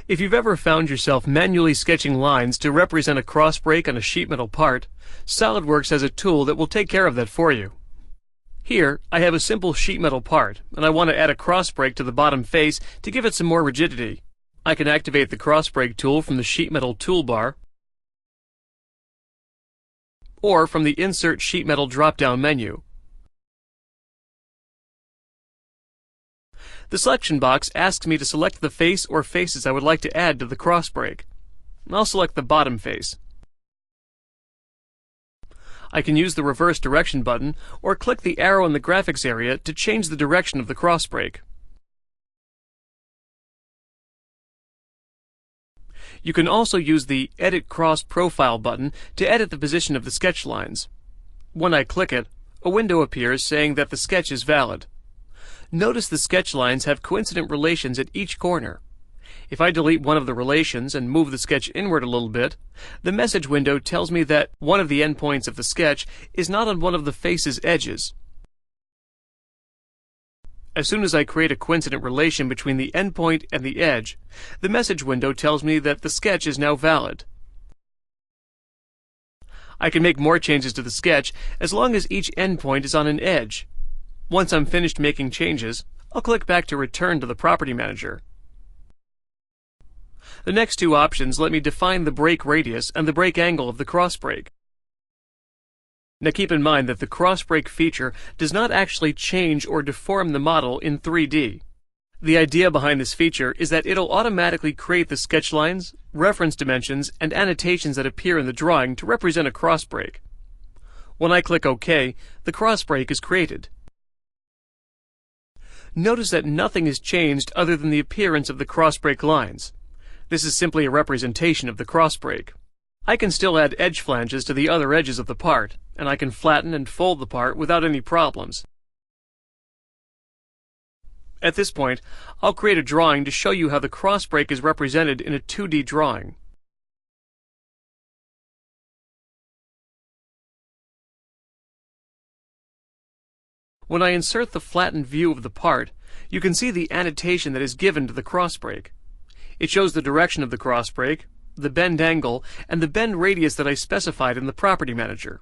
If you've ever found yourself manually sketching lines to represent a cross break on a sheet metal part, SOLIDWORKS has a tool that will take care of that for you. Here, I have a simple sheet metal part, and I want to add a cross break to the bottom face to give it some more rigidity. I can activate the cross break tool from the sheet metal toolbar, or from the Insert Sheet Metal drop-down menu. The selection box asks me to select the face or faces I would like to add to the cross break. I'll select the bottom face. I can use the reverse direction button or click the arrow in the graphics area to change the direction of the cross break. You can also use the Edit Cross Profile button to edit the position of the sketch lines. When I click it, a window appears saying that the sketch is valid. Notice the sketch lines have coincident relations at each corner. If I delete one of the relations and move the sketch inward a little bit, the message window tells me that one of the endpoints of the sketch is not on one of the face's edges. As soon as I create a coincident relation between the endpoint and the edge, the message window tells me that the sketch is now valid. I can make more changes to the sketch as long as each endpoint is on an edge. Once I'm finished making changes, I'll click back to return to the Property Manager. The next two options let me define the break radius and the break angle of the cross break. Now keep in mind that the cross break feature does not actually change or deform the model in 3D. The idea behind this feature is that it'll automatically create the sketch lines, reference dimensions, and annotations that appear in the drawing to represent a cross break. When I click OK, the cross break is created. Notice that nothing is changed other than the appearance of the cross break lines. This is simply a representation of the cross break. I can still add edge flanges to the other edges of the part, and I can flatten and fold the part without any problems. At this point, I'll create a drawing to show you how the cross break is represented in a 2D drawing. When I insert the flattened view of the part, you can see the annotation that is given to the cross break. It shows the direction of the cross break, the bend angle, and the bend radius that I specified in the Property Manager.